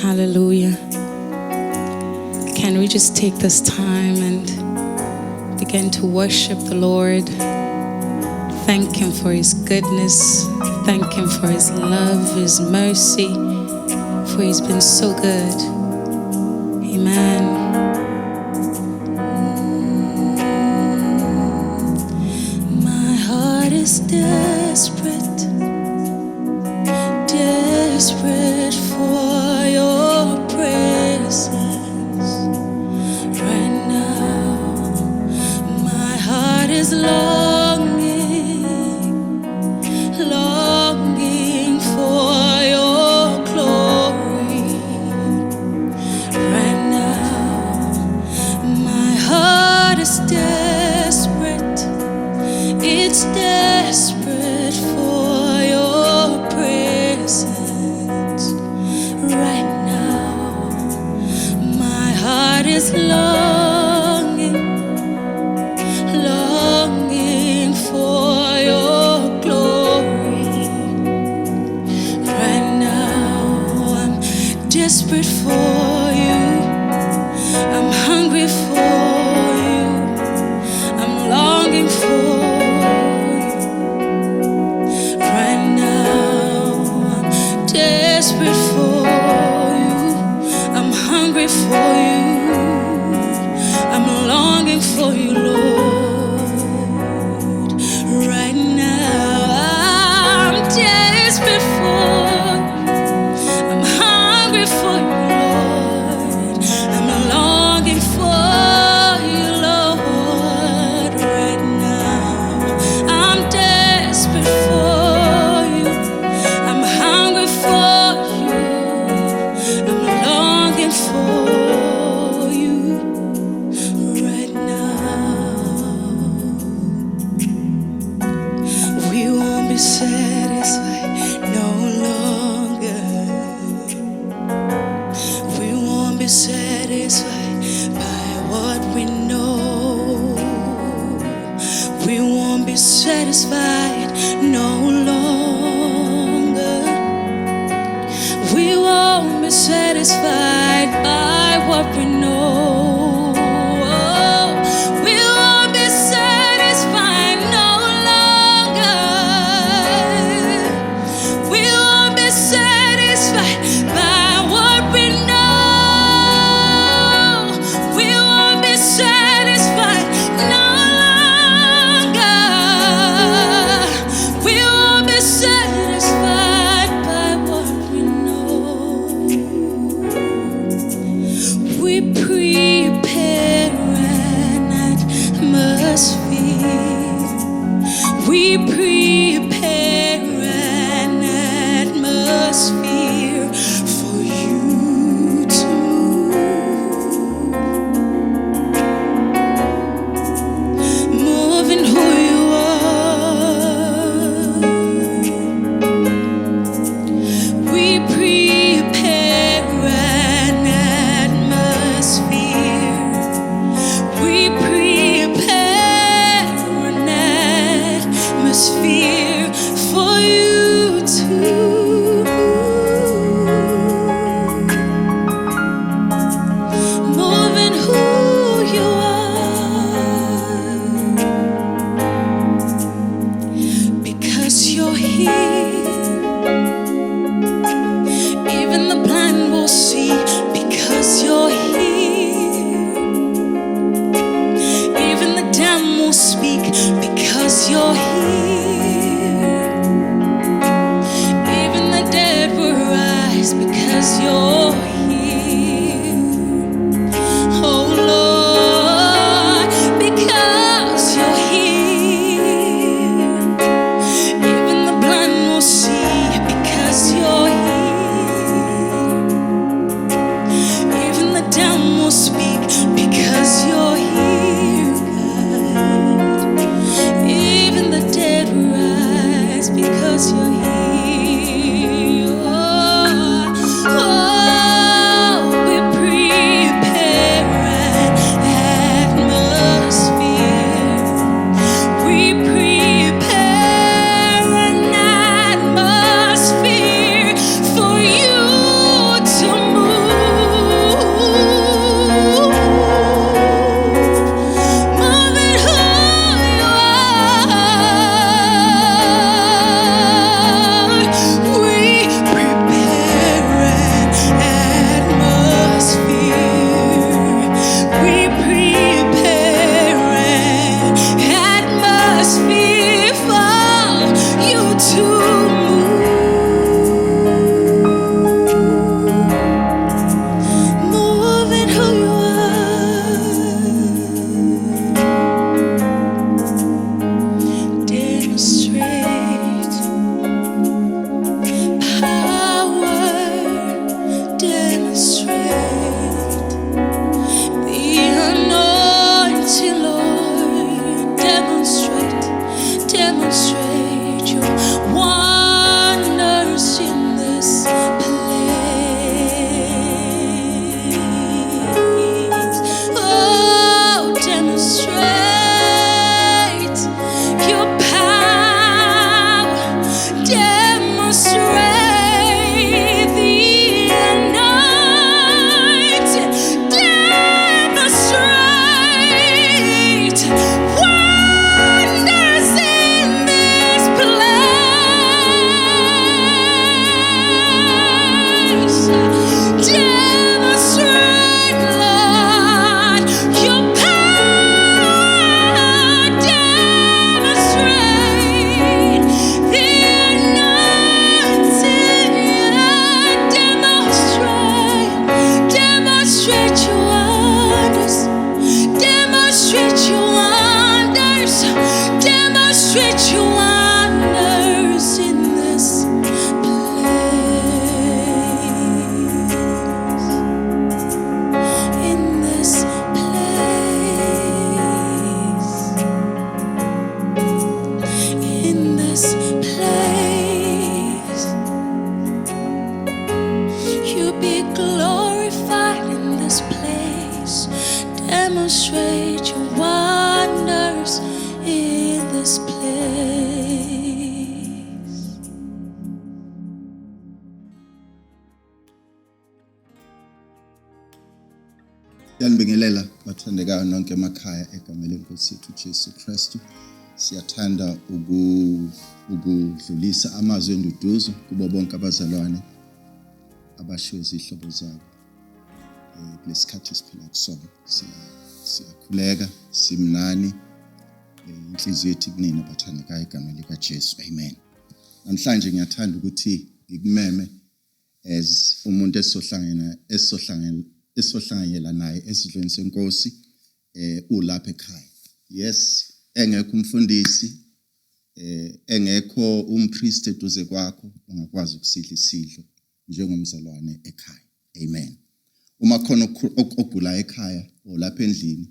Hallelujah. Can we just take this time and begin to worship the Lord? Thank Him for His goodness. Thank Him for His love, His mercy, for He's been so good. Amen. My heart is desperate, desperate for your presence right now. My heart is longing for your glory right now. My heart is desperate, it's desperate for your presence right now. My heart is longing for your glory right now. I'm desperate for you, I'm hungry for you, I'm longing for you right now. I'm desperate for you, I'm hungry for you, I'm longing for you, Lord, right now. I'm desperate for you, I'm hungry for you, Lord, I'm longing for you, Lord, right now. I'm desperate for you, I'm hungry for you, I'm longing for you right now. We won't be satisfied no longer. We won't be satisfied by what we know. We won't be satisfied no longer. We won't be satisfied by what we know. We won't be satisfied no longer. We won't be satisfied by what we know. We won't be satisfied no longer. We won't be satisfied by what we know. We prepare an atmosphere. We prepare an atmosphere for you to move in who you are. We prepare an atmosphere. We prepare an atmosphere demonstrate your wonders in this place. Oh, demonstrate your power, demonstrate the anointing, demonstrate wonders in this place. Demonstrate, Lord, your power, demonstrate the anointing, demonstrate your wonders, demonstrate your wonders, demonstrate your wonders in this place, in this place. You be glorified in this place. Demonstrate your wonders in this place. Yanibingelela bathandekayo nonke emakhaya egameni lenkosi yethu Jesu Kristu. Siyathanda ukudlulisa amazwi enduduzo kubo bonke abazalwane abashiwe izihlobo zabo. Kulesikhathi siphila kusona siyakhuleka simnani inhliziyo yethu kunina bathandekayo egameni lika Jesu. Amen. Namhlanje ngiyathanda ukuthi ngikumeme as umuntu esohlanganyela naye esidlweni senkosi ulapha ekhaya. Yes, engekho umfundisi engekho umpriest eduze kwakho ungakwazi ukusidla isidlo njengomzalwane ekhaya. Amen. Uma khona ogula ekhaya olapha endlini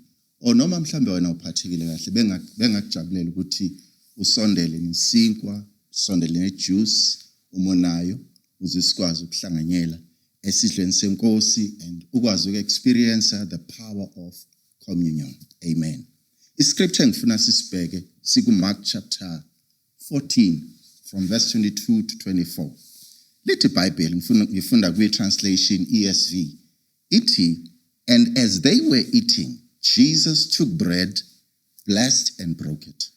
noma mhlambe wena uphathekile kahle bengakujabulela ukuthi usondele nesinkwa, usondele nejuice umonayo uze sikwazi ukuhlanganyela esidlweni senkosi and ukwazi uku-experience the power of communion. Amen. Iscripture ngifuna sisibheke sikuMark chapter 14 from verse 22 to 24. Lithi iBhayibheli ngifunda kwi-translation ESV. Ithi, and as they were eating, Jesus took bread, blessed and broke it,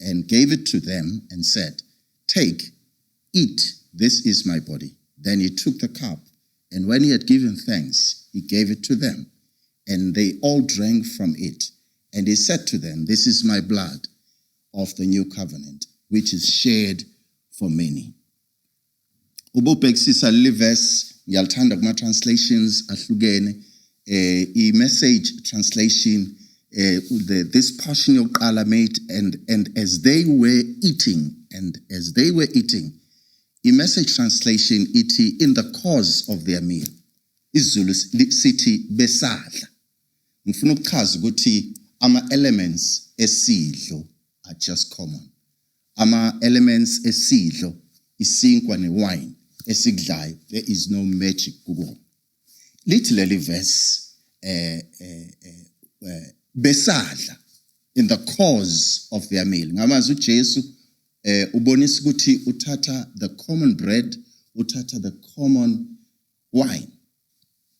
and gave it to them and said, take, eat, this is my body. Then he took the cup, and when he had given thanks, he gave it to them, and they all drank from it. And he said to them, this is my blood of the new covenant, which is shed for many. Ububhekisisa leli verse ngiyalithanda kuma translations ahlukene. I-message translation this portion yokuqala made and as they were eating, i-message translation ithi in the course of their meal. IsiZulu sithi besadla. Ngifuna ukuchaza ukuthi ama-elements esidlo are just common. Ama-elements esidlo, isinkwa newine esikudlayo, there is no magic kuko. Lithi leli verse besadla in the course of their meal. Ngamazwi uJesu ubonisa ukuthi uthatha the common bread, uthatha the common wine.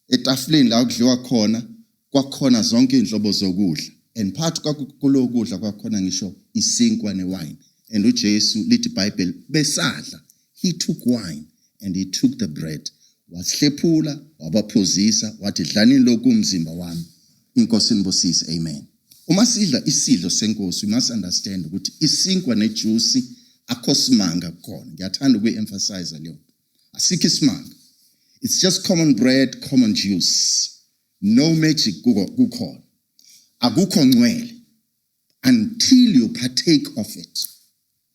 Etafuleni la kudliwa khona kwakhona zonke inhlobo zokudla. And part kulo kudla kwakhona ngisho isinkwa newine. And uJesu lithi iBhayibheli besadla. He took wine and he took the bread. Wasihlephula, wabaphuzisa, wathi dlani lokhu umzimba wami. Inkosi nibusise. Amen. Uma sidla isidlo senkosi, we must understand ukuthi isinkwa nejuice akho simanga khona. Ngiyathanda ukuemphasize leyo. Asikho isimanga. It's just common bread, common juice. No magic kukhona. Akukho ngcwele until you partake of it.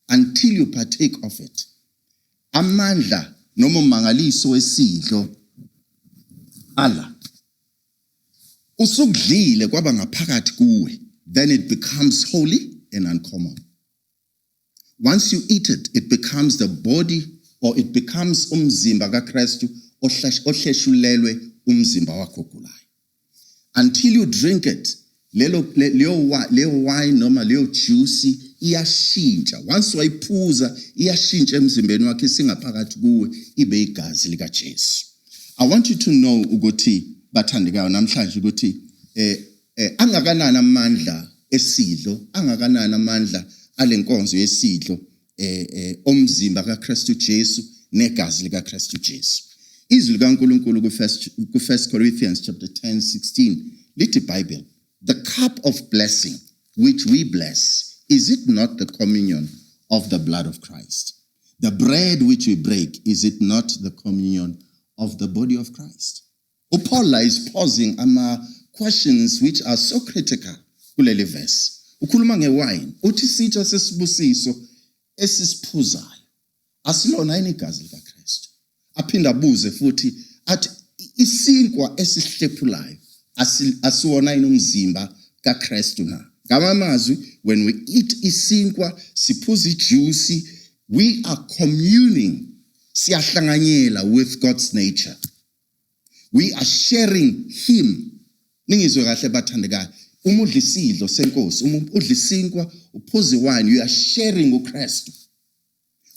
Until you partake of it. Amandla noma umangaliso wesidlo ala usukudlile kwaba ngaphakathi kuwe, then it becomes holy and uncommon. Once you eat it, it becomes the body, or it becomes umzimba kaKristu ohleshulelwe umzimba wakho ogulayo. Until you drink it, leyo wine noma leyo juice iyashintsha. Once wayiphuza iyashintsha emzimbeni wakhe isingaphakathi kuwe ibe igazi likaJesu. I want you to know ukuthi bathandekayo namhlanje ukuthi angakanani amandla esidlo, angakanani amandla alenkonzo yesidlo omzimba kaKristu Jesu negazi likaKristu Jesu. Izwi likaNkulunkulu ku 1 Corinthians chapter 10:16 lithi Bible, the cup of blessing which we bless, is it not the communion of the blood of Christ? The bread which we break, is it not the communion of the body of Christ? Paul is posing questions which are so critical kuleli verse. Ukhuluma ngewine, uthi sitsha sesibusiso esisiphuzayo asilona yini igazi likaKristu. Aphinda abuze futhi athi isinkwa esihlephulayo asiwona yini umzimba kaKristu na. Ngamazwi, when we eat isinkwa siphuza ijuice, we are communing, siyahlanganyela with God's nature. We are sharing him. Ningizwe kahle bathandekayo, uma udla isidlo senkosi, uma udla isinkwa uphuza iwine, you are sharing uKristu.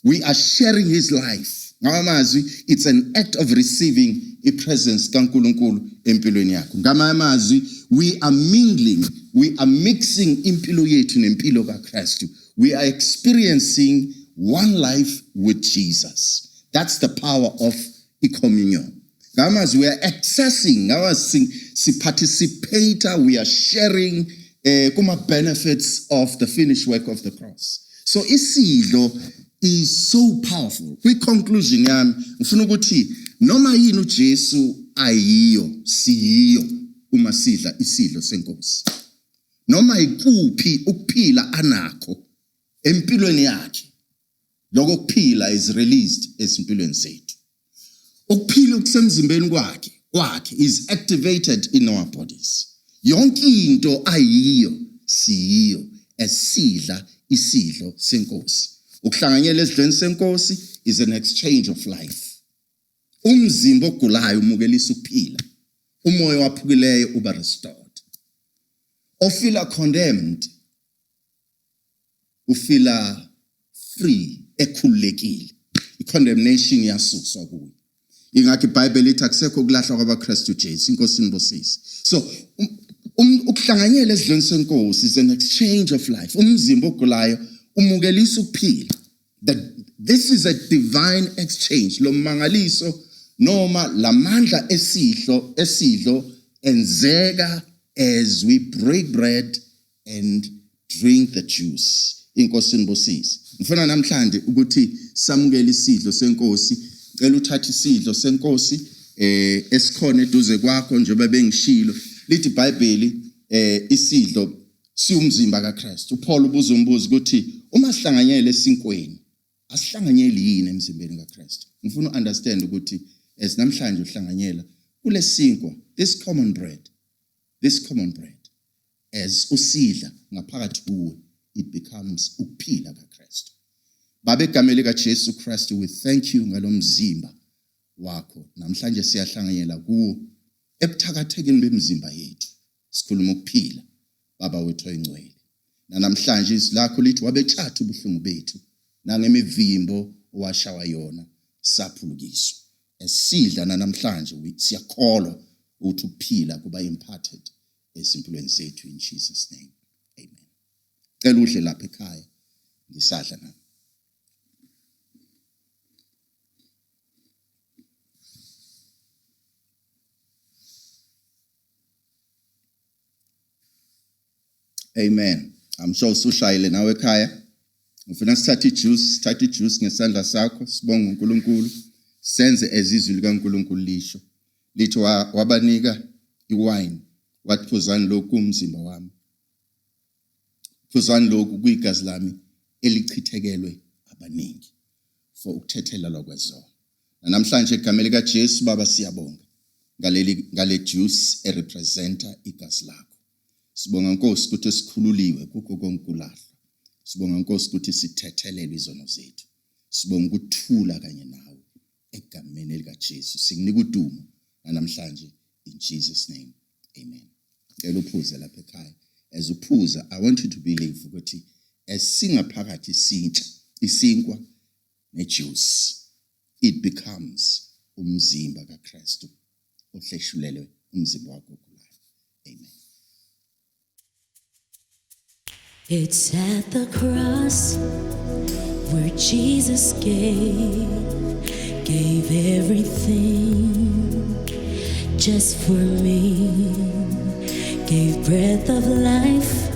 We are sharing his life. Ngamazwi, it's an act of receiving a presence kaNkulunkulu empilweni yakho. Ngamazwi, we are mingling, we are mixing impilo yethu nempilo kaKristu. We are experiencing one life with Jesus. That's the power of communion. As we are accessing, si participate, we are sharing benefits of the finished work of the cross. So isidlo is so powerful. Quick conclusion yami, ngifuna ukuthi noma yini uJesu ayiyo siyiyo uma sidla isidlo senkosi. Noma ikuphi ukuphila anakho empilweni yakhe, lokho kuphila is released esimpilweni zethu. Ukuphila okusemzimbeni kwakhe is activated in our bodies. Yonke into ayiyo siyiyo esidla isidlo senkosi. Ukuhlanganyela esidlweni senkosi is an exchange of life. Umzimba ogulayo umukelisa ukuphila. Umoya waphukileyo uba restored. Ofila condemned ufila free, ekhululekile. I-condemnation yasuswa kuyo. Ingakho iBhayibheli lithi akusekho ukulahlwa kwabaKristu Jesu, inkosi nibusise. So ukuhlanganyela esidlweni senkosi is an exchange of life. Umzimba ogulayo umukelisa ukuphila. This is a divine exchange. Lo mangaliso noma lamandla esidlo enzeka as we break bread and drink the juice. Inkosi nibusise. Ngifuna namhlanje ukuthi samukele isidlo senkosi. Cela uthathe isidlo senkosi esikhona eduze kwakho njengoba bengishilo. Lithi iBhayibheli isidlo siumzimba kaKristu. uPaul ubuza umbuzo ukuthi uma sihlanganyele esinkweni asihlanganyeli yini emzimbeni kaKristu. Ngifuna understand ukuthi as namhlanje uhlanganyela kule sinkwa, this common bread as usidla ngaphakathi kuwe, it becomes ukuphila kaKristu. Baba egameni likaJesu Kristu, we thank you ngalomzimba wakho. Namhlanje siyahlanganyela kuwo ebuthakathekeni bemizimba yethu. Sikhuluma ukuphila Baba wethu oyingcwele. Namhlanje izwi lakho lithi wabetshatha ubuhlungu bethu nangemivimbo owashawa yona saphulukiswa. Esidla namhlanje siyakholwa ukuthi ukuphila kuba imparted esimpilweni zethu in Jesus name. Amen. Cela udle lapha ekhaya ngisadla nami. Amen. I'm sure usushayile nawe ekhaya. Ngifuna sithathe ijuice ngesandla sakho, sibonge uNkulunkulu, senze ezizwi likaNkulunkulu lisho. Lithi wabanika iwine, wathi phuzani lokhu umzimba wami. Phuzani lokhu kuyigazi lami elichithekelwe abaningi for ukuthethelelwa kwezono. Namhlanje egameni likaJesu Baba siyabonga ngale juice erepresenta igazi lakho. Sibonga Nkosi ukuthi sikhululiwe kukho konke ukulahlwa. Sibonga Nkosi ukuthi sithethelele izono zethu. Sibonga ukuthula kanye nawe egameni likaJesu. Sikunika udumo namhlanje in Jesus name. Amen. Ngicela uphuze lapha ekhaya. As uphuza, I want you to believe ukuthi esingaphakathi isinkwa nejuice, it becomes umzimba kaKristu ohleshulelwe umzimba wakho ogulayo. Amen. It's at the cross where Jesus gave everything just for me, gave breath of life,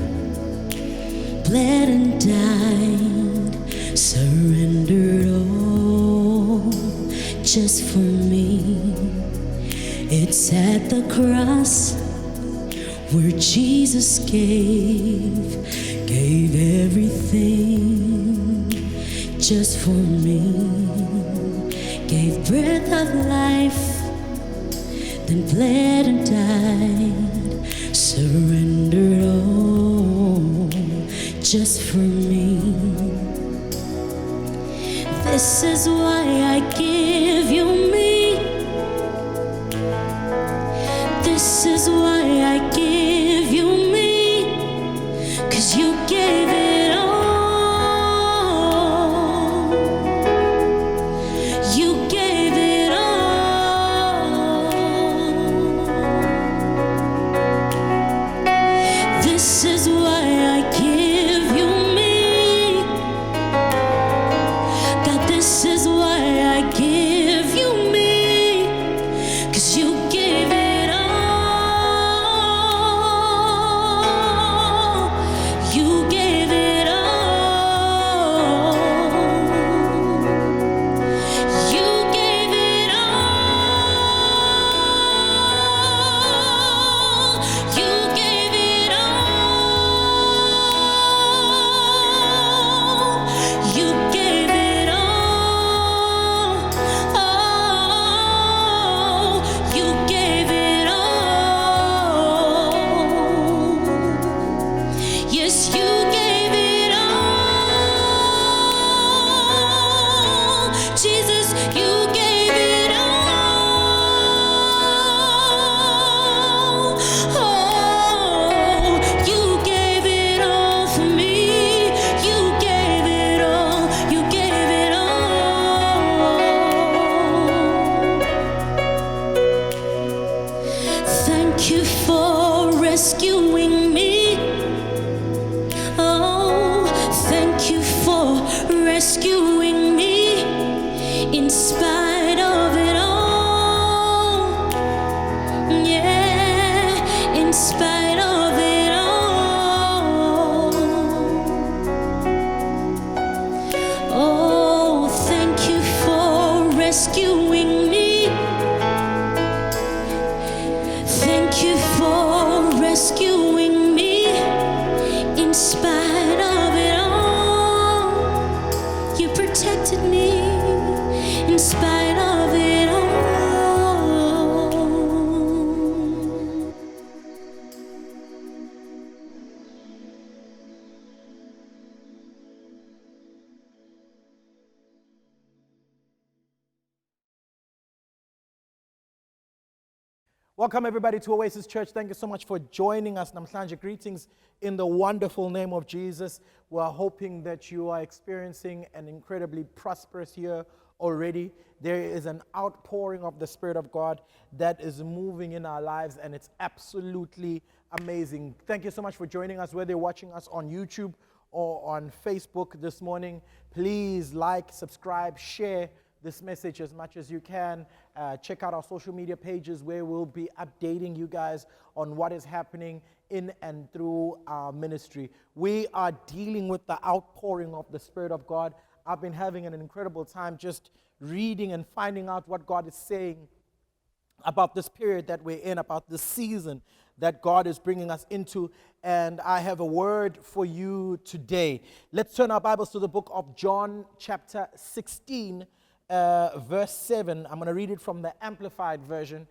bled and died, surrendered all just for me. It's at the cross where Jesus gave everything just for me, gave breath of life, then bled and died, surrendered all just for me. This is why I give you me. This is why I give you me, 'cause you gave it all. You gave it all. This is why I give you me. God, this is why I give you me, 'cause you gave it all. You gave it all. You gave it all. You gave it all. You gave it all. Oh, you gave it all. Yes, you gave it all. Jesus, you gave it all. Oh, you gave it all for me. You gave it all. You gave it all. Thank you for rescuing me. Oh, thank you for rescuing me in spite of it all. Yeah, in spite of it all. Oh, thank you for rescuing me. Thank you for rescuing me in spite of it all. You protected me in spite of it all. Welcome everybody to Oasis Church. Thank you so much for joining us. Namhlanje, greetings in the wonderful name of Jesus. We are hoping that you are experiencing an incredibly prosperous year already. There is an outpouring of the Spirit of God that is moving in our lives, and it's absolutely amazing. Thank you so much for joining us, whether you're watching us on YouTube or on Facebook this morning. Please like, subscribe, share this message as much as you can. Check out our social media pages where we'll be updating you guys on what is happening in and through our ministry. We are dealing with the outpouring of the Spirit of God. I've been having an incredible time just reading and finding out what God is saying about this period that we're in, about this season that God is bringing us into. And I have a word for you today. Let's turn our Bibles to the book of John, chapter 16, verse 7. I'm going to read it from the Amplified version,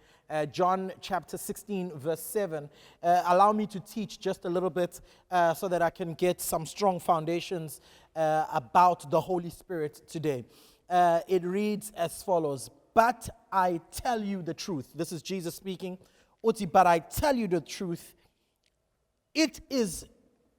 John chapter 16, verse 7. Allow me to teach just a little bit so that I can get some strong foundations about the Holy Spirit today. It reads as follows: "But I tell you the truth." This is Jesus speaking. Uti, but I tell you the truth, it is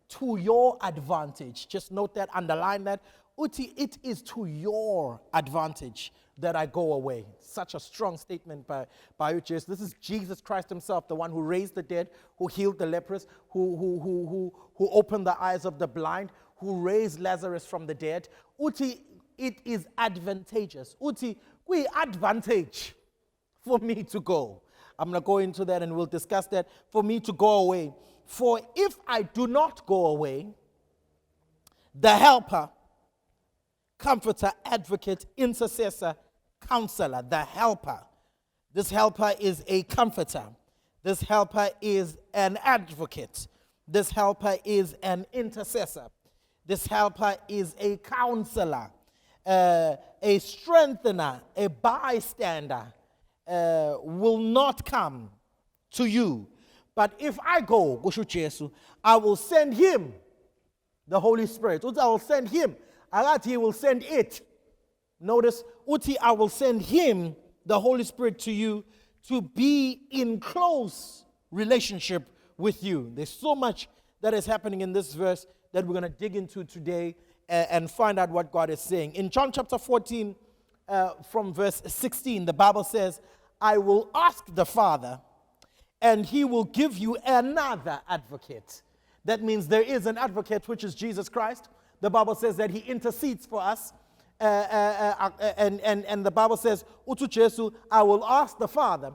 to your advantage. Just note that, underline that. Uti, it is to your advantage that I go away. Such a strong statement by Jesus. This is Jesus Christ himself, the one who raised the dead, who healed the lepers, who opened the eyes of the blind, who raised Lazarus from the dead. Uti, it is advantageous. Uti, we advantage for me to go. I'm going to go into that and we'll discuss that. For me to go away. For if I do not go away, the helper, comforter, advocate, intercessor, counselor, the helper. This helper is a comforter. This helper is an advocate. This helper is an intercessor. This helper is a counselor, a strengthener, a bystander, will not come to you. But if I go, I will send him, the Holy Spirit. I will send him. He will send it. Notice, I will send him, the Holy Spirit, to you to be in close relationship with you. There's so much that is happening in this verse that we're going to dig into today and find out what God is saying. In John chapter 14, from verse 16, the Bible says, I will ask the Father, and he will give you another advocate. That means there is an advocate, which is Jesus Christ. The Bible says that he intercedes for us. And the Bible says, Utu Jesu, I will ask the Father.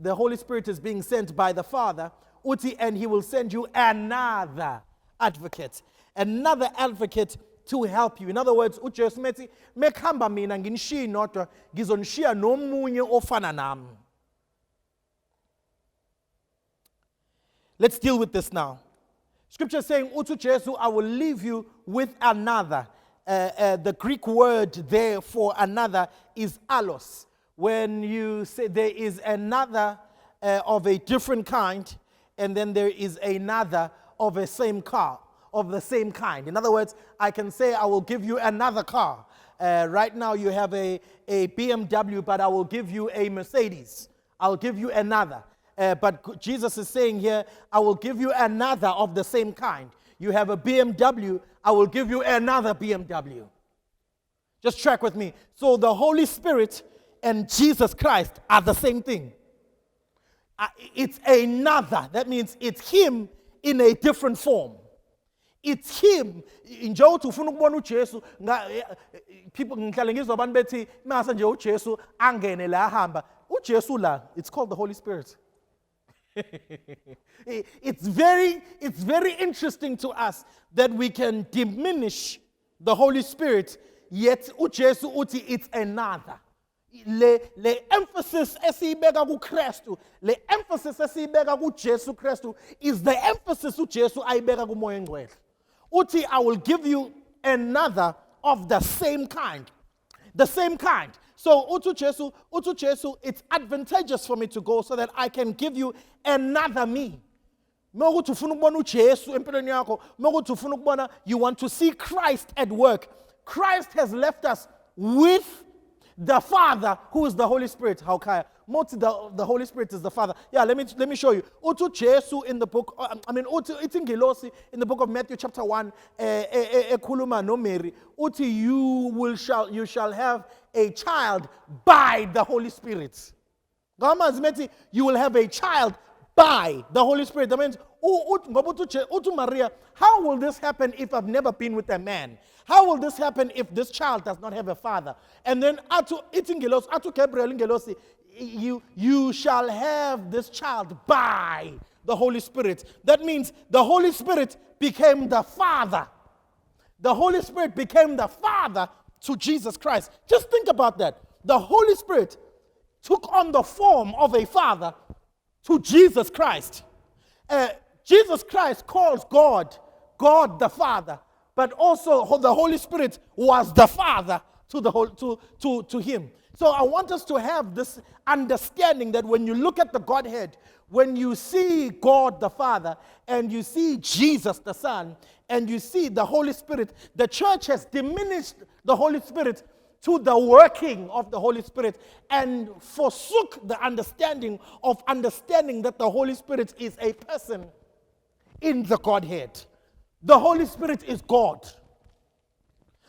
The Holy Spirit is being sent by the Father. Uti, and he will send you another advocate. Another advocate to help you. In other words, uJesu methi mekhamba mina nginishiye nodwa ngizonishiya nomunye ofana nami. Let's deal with this now. Scripture is saying, uJesu, I will leave you with another. The Greek word there for another is allos. When you say there is another of a different kind, and then there is another of the same kind. In other words, I can say I will give you another car. Right now you have a BMW, but I will give you a Mercedes. I'll give you another. But Jesus is saying here, I will give you another of the same kind. You have a BMW, I will give you another BMW. Just track with me. So the Holy Spirit and Jesus Christ are the same thing. It's another. That means it's him in a different form. It's him. Njengokuthi ufuna ukubona uJesu, people ngihlale ngizwa abantu bethi mase nje uJesu angene la ahamba. uJesu la, it's called the Holy Spirit. It's very interesting to us that we can diminish the Holy Spirit, yet uJesu uthi it's another. Le emphasis esiyibeka kuKristu, le emphasis esiyibeka kuJesu Kristu is the emphasis uJesu ayibeka kuMoya Ngcwele. Uthi, I will give you another of the same kind. The same kind. So, Utu Jesu, it's advantageous for me to go so that I can give you another me. You want to see Christ at work. Christ has left us with the Father, who is the Holy Spirit. How Khaya? The Holy Spirit is the Father. Yeah, let me show you. Utu Jesu in the book, it's in Ngelosi in the book of Matthew chapter 1, Ekuluma no Mary. Uti, you shall have a child by the Holy Spirit. You will have a child by the Holy Spirit. That means, Utu Maria, how will this happen if I've never been with a man? How will this happen if this child does not have a father? And then, Atu Gabriel Ngelosi, you shall have this child by the Holy Spirit. That means the Holy Spirit became the Father. The Holy Spirit became the Father to Jesus Christ. Just think about that. The Holy Spirit took on the form of a Father to Jesus Christ. Jesus Christ calls God the Father, but also the Holy Spirit was the Father to the whole to him. So I want us to have this understanding that when you look at the Godhead, when you see God the Father and you see Jesus the Son and you see the Holy Spirit, the church has diminished the Holy Spirit to the working of the Holy Spirit and forsook the understanding that the Holy Spirit is a person in the Godhead. The Holy Spirit is God.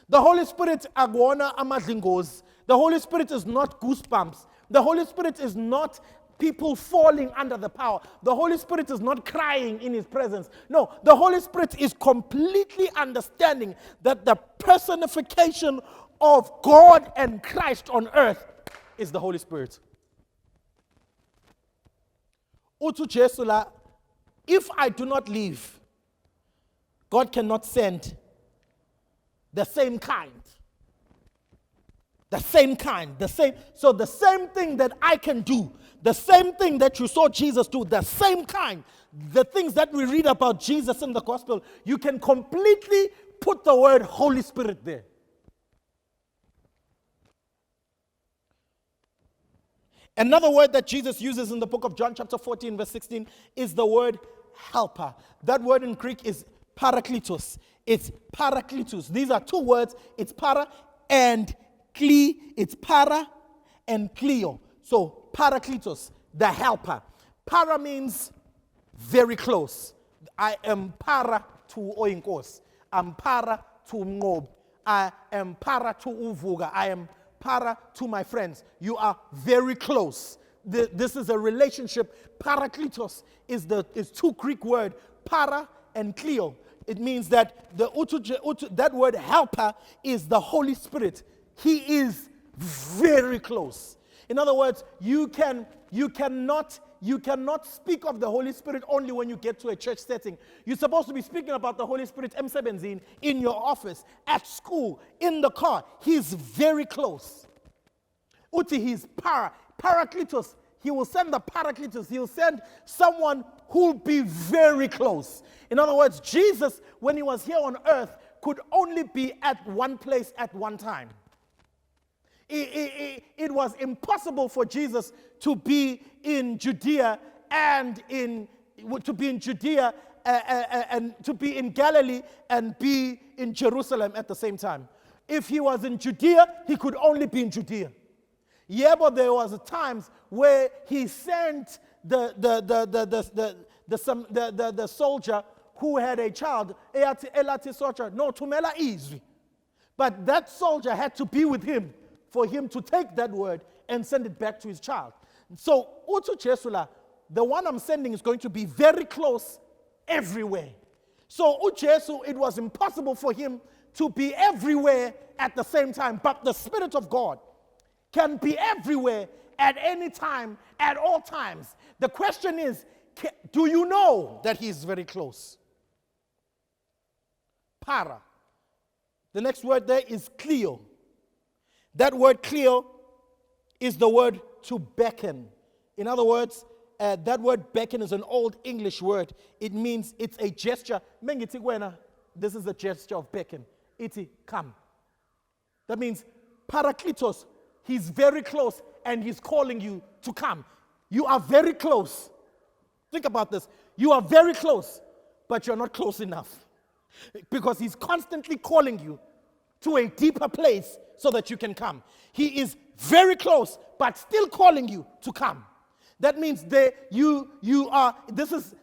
The Holy Spirit agona amadlingos. The Holy Spirit is not goosebumps. The Holy Spirit is not people falling under the power. The Holy Spirit is not crying in his presence. No, the Holy Spirit is completely understanding that the personification of God and Christ on earth is the Holy Spirit. Utu Jesu la, if I do not leave, God cannot send the same kind. The same kind, so the same thing that I can do, the same thing that you saw Jesus do, the same kind, the things that we read about Jesus in the gospel, you can completely put the word Holy Spirit there. Another word that Jesus uses in the book of John chapter 14 verse 16 is the word helper. That word in Greek is parakletos. It's parakletos. These are two words. It's para and kli. It's para and klio. So parakletos, the helper. Para means very close. I am para to oinkos. I'm para to ngob. I am para to uvuga. I am para to my friends. You are very close. This is a relationship. Parakletos is two Greek word, para and klio. It means that that word helper is the Holy Spirit. He is very close. In other words, you cannot speak of the Holy Spirit only when you get to a church setting. You're supposed to be speaking about the Holy Spirit emsebenzini, in your office, at school, in the car. He's very close. Uti, he's parakletos. He will send the parakletos. He will send someone who will be very close. In other words, Jesus, when he was here on earth, could only be at one place at one time. It was impossible for Jesus to be in Judea and to be in Galilee and be in Jerusalem at the same time. If he was in Judea, he could only be in Judea. Yeah, but there was times where he sent the soldier who had a child, but that soldier had to be with him for him to take that word and send it back to his child. So, Utu Jesula, the one I'm sending is going to be very close everywhere. So, Ujesu, it was impossible for him to be everywhere at the same time, but the Spirit of God can be everywhere at any time, at all times. The question is, do you know that he is very close? Para. The next word there is klio. That word klio is the word to beckon. In other words, that word beckon is an old English word. It means it's a gesture. This is a gesture of beckon. Iti, come. That means parakletos. He's very close and he's calling you to come. You are very close. Think about this. You are very close, but you're not close enough. Because he's constantly calling you to a deeper place so that you can come. He is very close, but still calling you to come. That means you are. This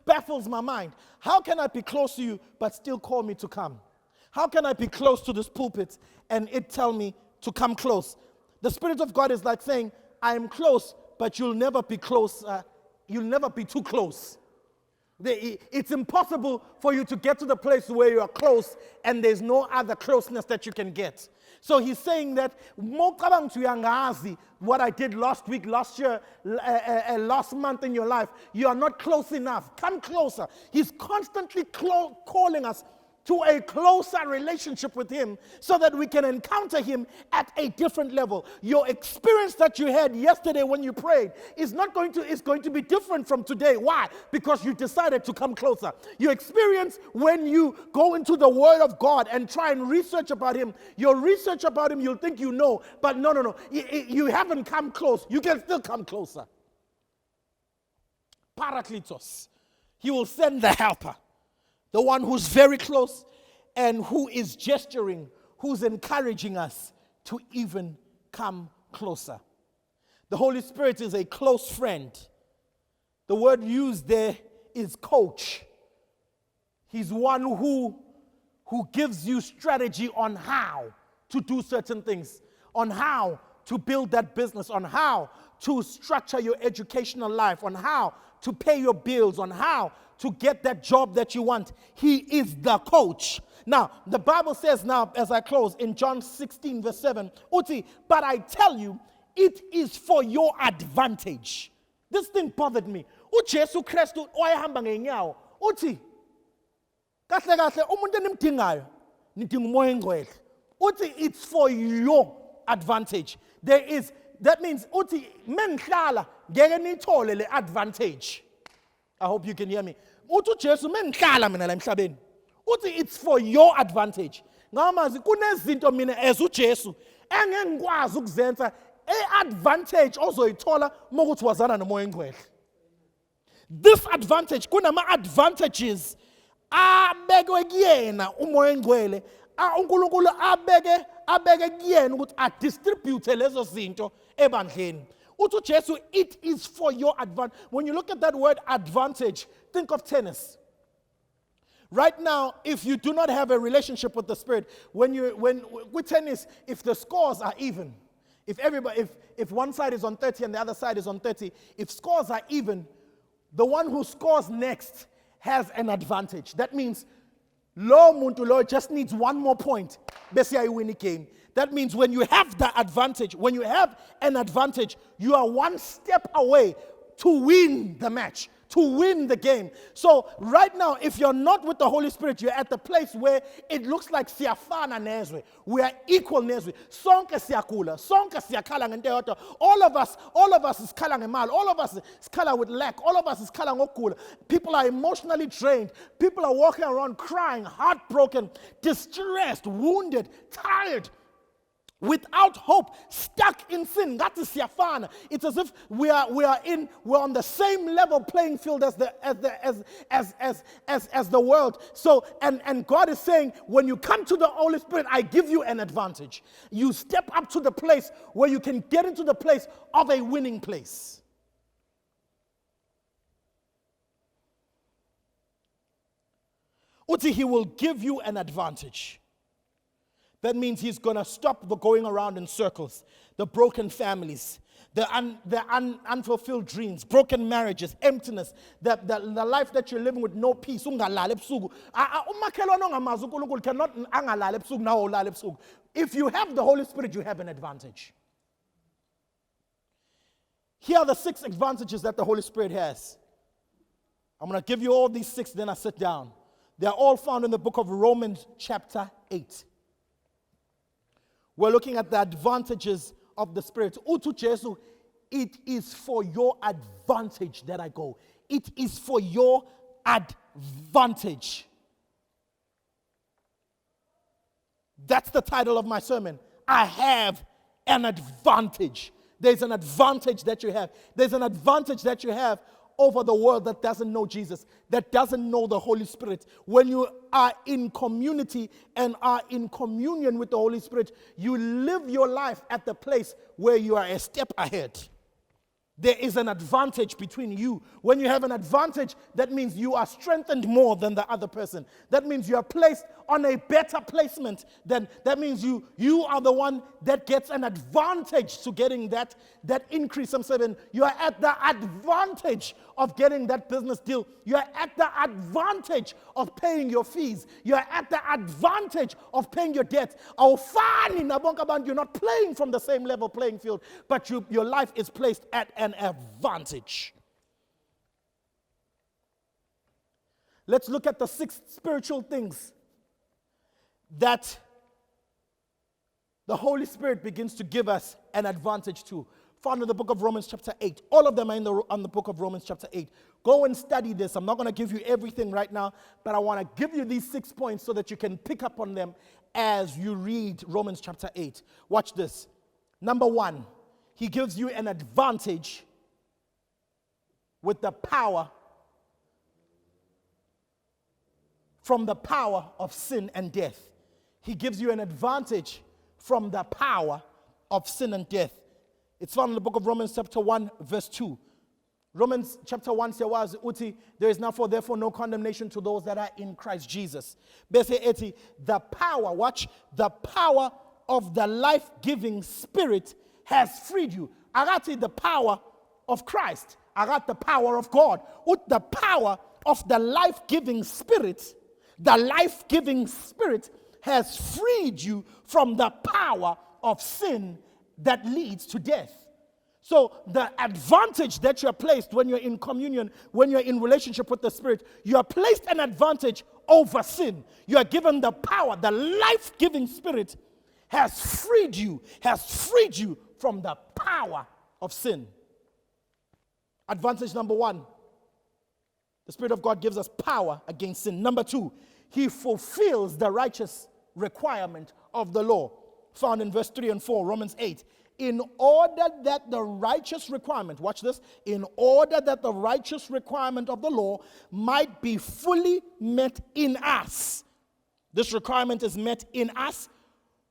baffles my mind. How can I be close to you but still call me to come? How can I be close to this pulpit and it tell me to come close? The Spirit of God is like saying, I am close, but you'll never be close. You'll never be too close. It's impossible for you to get to the place where you are close and there's no other closeness that you can get. So he's saying that what I did last week, last year, last month in your life, you are not close enough. Come closer. He's constantly calling us to a closer relationship with him so that we can encounter him at a different level. Your experience that you had yesterday when you prayed is going to be different from today. Why? Because you decided to come closer. Your experience when you go into the Word of God and try and research about him, your research about him, you'll think you know, but no. You haven't come close. You can still come closer. Parakletos. He will send the helper. The one who's very close and who is gesturing, who's encouraging us to even come closer. The Holy Spirit is a close friend. The word used there is coach. He's one who gives you strategy on how to do certain things, on how to build that business, on how to structure your educational life, on how to pay your bills, on how to get that job that you want. He is the coach. Now, the Bible says now, as I close, in John 16 verse 7, Uti, but I tell you, it is for your advantage. This thing bothered me. UJesu Kristu oyahamba ngenyawo. Uti, kahle kahle, umuntu enimdingayo, nidinga umoya engcwele. Uti, it's for your advantage. That means, Uti, mengihlala, ngeke nithole le advantage. I hope you can hear me. Uthi uJesu mengihlala mina la emhlabeni. Uthi it's for your advantage. Ngamazi kunezinto mina as uJesu engeke ngikwazi ukuzenza advantage ozoyithola mokuthi wazana nomoya engcwele. This advantage kunama advantages abekwe kuyena umoya engcwele. uNkulunkulu abeke kuyena ukuthi adistribute lezo zinto ebandleni. Uthi uJesu, it is for your advantage. When you look at that word advantage, think of tennis. Right now, if you do not have a relationship with the Spirit, with tennis, if the scores are even, if one side is on 30 and the other side is on 30, if scores are even, the one who scores next has an advantage. That means lo muntu lo just needs one more point bese ayiwina igame. That means when you have the advantage, when you have an advantage, you are one step away to win the match, to win the game. So right now, if you're not with the Holy Spirit, you're at the place where it looks like siyafana nezwe. We are equal nezwe. Sonke siyakula, sonke siyakhala ngento eyodwa. All of us is khala ngemali. All of us is khala with lack. All of us is khala ngokugula. People are emotionally drained. People are walking around crying, heartbroken, distressed, wounded, tired, without hope, stuck in sin. That is siyafana. It's as if we're on the same level playing field as the world. So and God is saying, when you come to the Holy Spirit, I give you an advantage. You step up to the place where you can get into the place of a winning place. Uti, he will give you an advantage. That means he's going to stop the going around in circles, the broken families, the unfulfilled dreams, broken marriages, emptiness, the life that you're living with no peace. If you have the Holy Spirit, you have an advantage. Here are the 6 advantages that the Holy Spirit has. I'm going to give you all these 6, then I sit down. They're all found in the book of Romans chapter 8. We're looking at the advantages of the Spirit. Utu Jesu, it is for your advantage that I go. It is for your advantage. That's the title of my sermon. I have an advantage. There's an advantage that you have. There's an advantage that you have over the world that doesn't know Jesus, that doesn't know the Holy Spirit. When you are in community and are in communion with the Holy Spirit, you live your life at the place where you are a step ahead. There is an advantage between you. When you have an advantage, that means you are strengthened more than the other person. That means you are placed on a better placement. That means you are the one that gets an advantage to getting that increase. I'm saying you are at the advantage of getting that business deal. You are at the advantage of paying your fees. You are at the advantage of paying your debt. You're not playing from the same level playing field, but your life is placed at an advantage. Let's look at the 6 spiritual things that the Holy Spirit begins to give us an advantage to. Found in the book of Romans chapter 8. All of them are on the book of Romans chapter 8. Go and study this. I'm not going to give you everything right now, but I want to give you these 6 points so that you can pick up on them as you read Romans chapter 8. Watch this. Number 1, he gives you an advantage with the power from the power of sin and death. He gives you an advantage from the power of sin and death. It's found in the book of Romans chapter 1 verse 2. Romans chapter 1 says, there is now therefore no condemnation to those that are in Christ Jesus. The power, watch, the power of the life-giving Spirit has freed you. I got the power of Christ. I got the power of God. With the power of the life-giving Spirit, the life-giving Spirit has freed you from the power of sin that leads to death. So the advantage that you're placed when you're in communion, when you're in relationship with the Spirit, you are placed an advantage over sin. You are given the power. The life-giving Spirit has freed you from the power of sin. Advantage number 1, the Spirit of God gives us power against sin. Number 2, he fulfills the righteous requirement of the law, found in verse 3 and 4, Romans 8. In order that the righteous requirement, watch this, in order that the righteous requirement of the law might be fully met in us. This requirement is met in us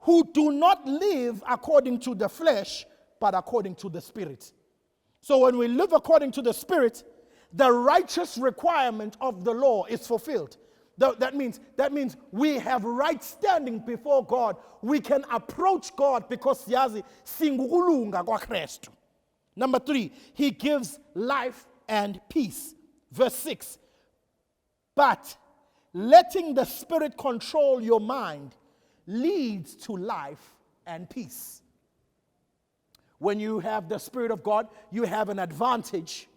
who do not live according to the flesh, but according to the Spirit. So when we live according to the Spirit, the righteous requirement of the law is fulfilled. That means we have right standing before God. We can approach God because yazi singukulunga kwa Kristu. Number 3, he gives life and peace. Verse 6. But letting the Spirit control your mind leads to life and peace. When you have the Spirit of God, you have an advantage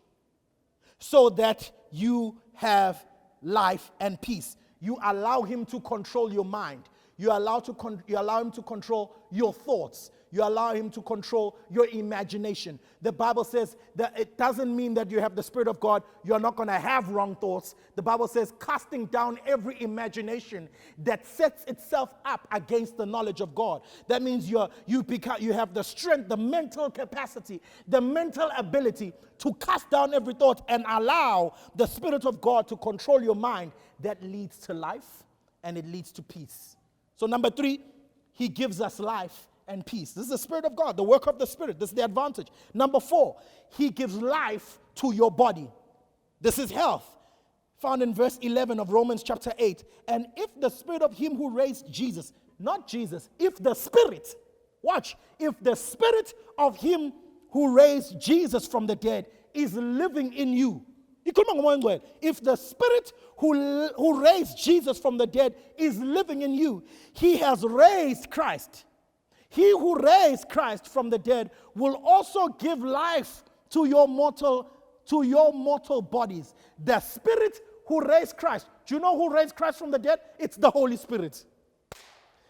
so that you have life and peace. You allow him to control your mind. You allow him to control your thoughts. You allow him to control your imagination. The Bible says that it doesn't mean that you have the Spirit of God, you're not going to have wrong thoughts. The Bible says casting down every imagination that sets itself up against the knowledge of God. That means you have the strength, the mental capacity, the mental ability to cast down every thought and allow the Spirit of God to control your mind. That leads to life and it leads to peace. So number 3, he gives us life and peace. This is the Spirit of God, the work of the Spirit. This is the advantage. Number 4, he gives life to your body. This is health, found in verse 11 of Romans chapter 8. And if the Spirit of him who raised Jesus, not Jesus, if the Spirit, watch, if the Spirit of him who raised Jesus from the dead is living in you, if the Spirit who raised Jesus from the dead is living in you, he has raised Christ. He who raised Christ from the dead will also give life to your mortal bodies. The Spirit who raised Christ. Do you know who raised Christ from the dead? It's the Holy Spirit.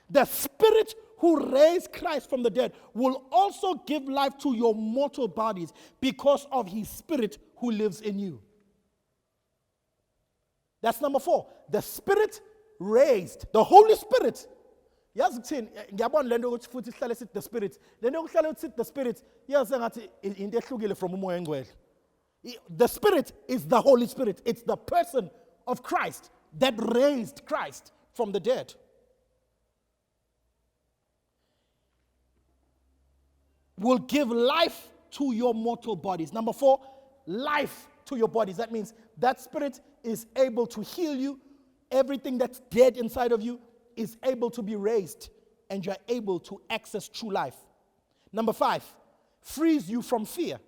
The Spirit who raised Christ from the dead will also give life to your mortal bodies because of his Spirit who lives in you. That's number 4. The Spirit raised. The Holy Spirit. Yazi kuthini ngiyabona lento ukuthi futhi sihlale sithi the Spirit. Lento ukuhlale sithi the Spirit yazi ngathi into ehlukile from umoya engcwele. The Spirit is the Holy Spirit. It's the person of Christ that raised Christ from the dead. Will give life to your mortal bodies. Number 4, life to your bodies. That means that Spirit is able to heal you. Everything that's dead inside of you is able to be raised, and you're able to access true life. Number 5, frees you from fear.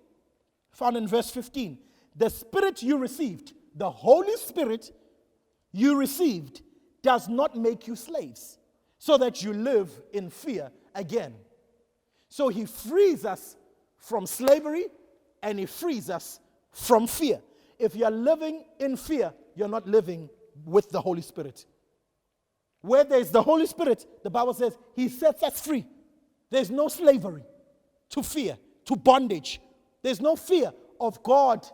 Found in verse 15. The Spirit you received, the Holy Spirit you received, does not make you slaves, so that you live in fear again. So he frees us from slavery, and he frees us from fear. If you're living in fear, you're not living with the Holy Spirit. Where there's the Holy Spirit, the Bible says he sets us free. There's no slavery to fear, to bondage. There's no fear of God,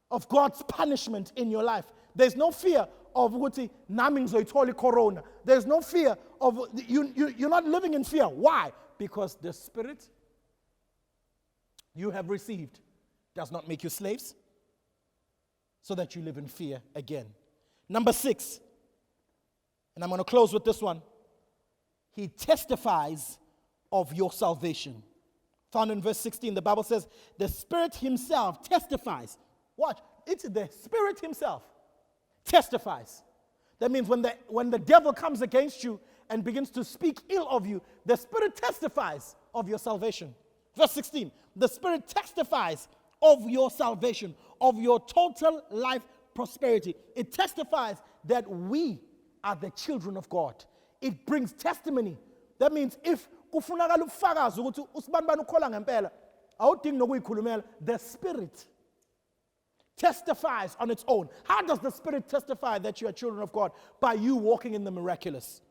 of God's punishment in your life. There's no fear of corona. There's no fear of, you're not living in fear. Why? Because the Spirit you have received does not make you slaves, so that you live in fear again. Number 6, and I'm going to close with this one. He testifies of your salvation. Found in verse 16, the Bible says, the Spirit himself testifies. Watch, it's the Spirit himself testifies. That means when the devil comes against you and begins to speak ill of you, the Spirit testifies of your salvation. Verse 16, the Spirit testifies of your salvation, of your total life prosperity. It testifies that we are the children of God. It brings testimony. That means if kufunakala ubufakazi ukuthi usibani bani ukholwa ngempela, awudingi nokuyikhulumela. The Spirit testifies on its own. How does the Spirit testify that you are children of God? By you walking in the miraculous.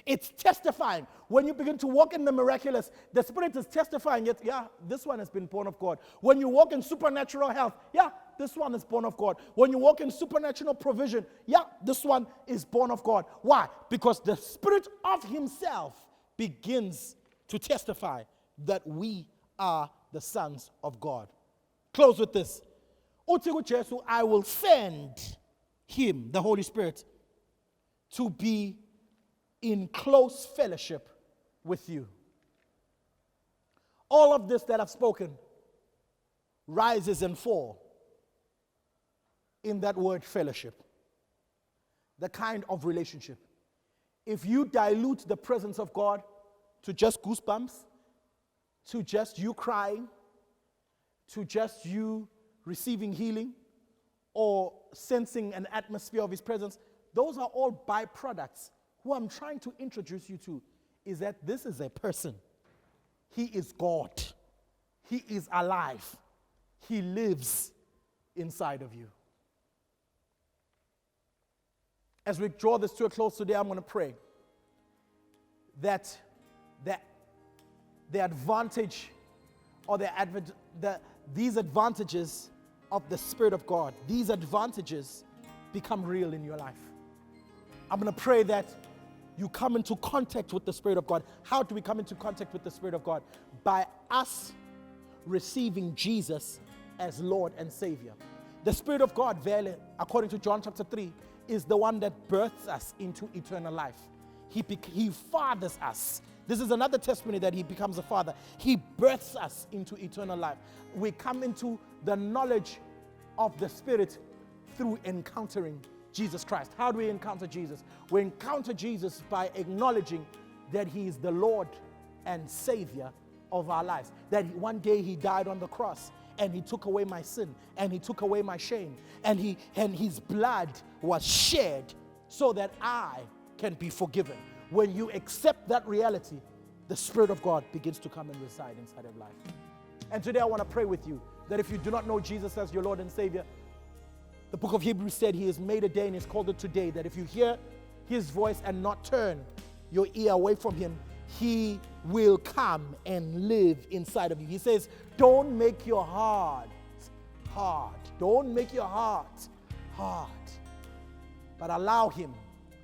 It's testifying. When you begin to walk in the miraculous, the Spirit is testifying, yet, yeah, this one has been born of God. When you walk in supernatural health, yeah, this one is born of God. When you walk in supernatural provision, yeah, this one is born of God. Why? Because the Spirit of himself begins to testify that we are the sons of God. Close with this. I will send him, the Holy Spirit, to be in close fellowship with you. All of this that I've spoken rises and falls in that word fellowship, the kind of relationship. If you dilute the presence of God to just goosebumps, to just you crying, to just you receiving healing, or sensing an atmosphere of his presence, those are all byproducts. Who I'm trying to introduce you to is that this is a person. He is God. He is alive. He lives inside of you. As we draw this to a close today, I'm going to pray that the advantage or these advantages of the Spirit of God, these advantages become real in your life. I'm going to pray that you come into contact with the Spirit of God. How do we come into contact with the Spirit of God? By us receiving Jesus as Lord and Savior. The Spirit of God, according to John chapter 3, is the one that births us into eternal life. He fathers us. This is another testimony that he becomes a father. He births us into eternal life. We come into the knowledge of the Spirit through encountering Jesus Christ. How do we encounter Jesus? We encounter Jesus by acknowledging that he is the Lord and Savior of our lives. That one day he died on the cross and he took away my sin and he took away my shame, and his blood was shed so that I can be forgiven. When you accept that reality, the Spirit of God begins to come and reside inside of life. And today I want to pray with you that if you do not know Jesus as your Lord and Savior, the book of Hebrews said he has made a day and he's called it today, that if you hear his voice and not turn your ear away from him, he will come and live inside of you. He says, don't make your heart hard. Don't make your heart hard. But allow him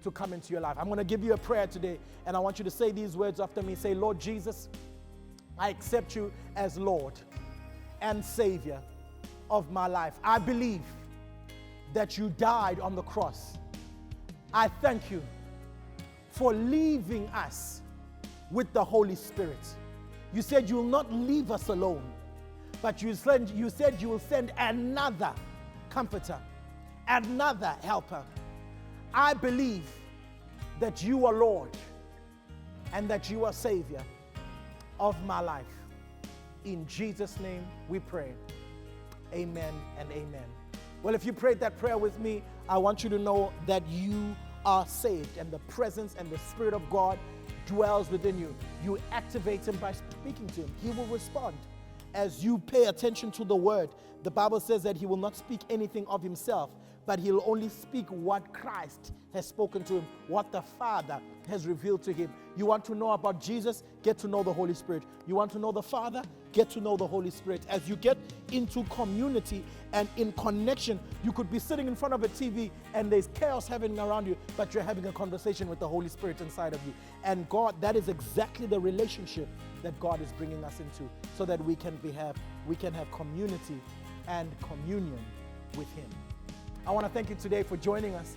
to come into your life. I'm going to give you a prayer today, and I want you to say these words after me. Say, Lord Jesus, I accept you as Lord and Savior of my life. I believe that you died on the cross. I thank you for leaving us with the Holy Spirit. You said you will not leave us alone, but you said you will send another comforter, another helper. I believe that you are Lord and that you are Savior of my life. In Jesus' name we pray. Amen and amen. Well, if you prayed that prayer with me, I want you to know that you are saved and the presence and the Spirit of God dwells within you. You activate him by speaking to him. He will respond. As you pay attention to the word, the Bible says that he will not speak anything of himself, but he'll only speak what Christ has spoken to him, what the Father has revealed to him. You want to know about Jesus? Get to know the Holy Spirit. You want to know the Father? Get to know the Holy Spirit. As you get into community and in connection, you could be sitting in front of a TV and there's chaos happening around you, but you're having a conversation with the Holy Spirit inside of you. And God, that is exactly the relationship that God is bringing us into, so that we can have community and communion with him. I want to thank you today for joining us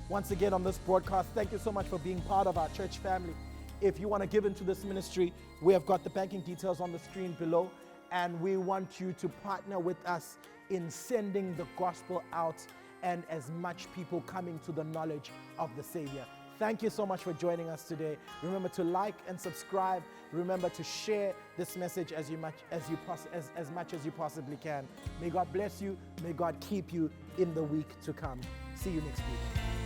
once again on this broadcast. Thank you so much for being part of our church family. If you want to give into this ministry, we have got the banking details on the screen below, and we want you to partner with us in sending the gospel out and as much people coming to the knowledge of the Savior. Thank you so much for joining us today. Remember to like and subscribe. Remember to share this message as much as you possibly can. May God bless you. May God keep you in the week to come. See you next week.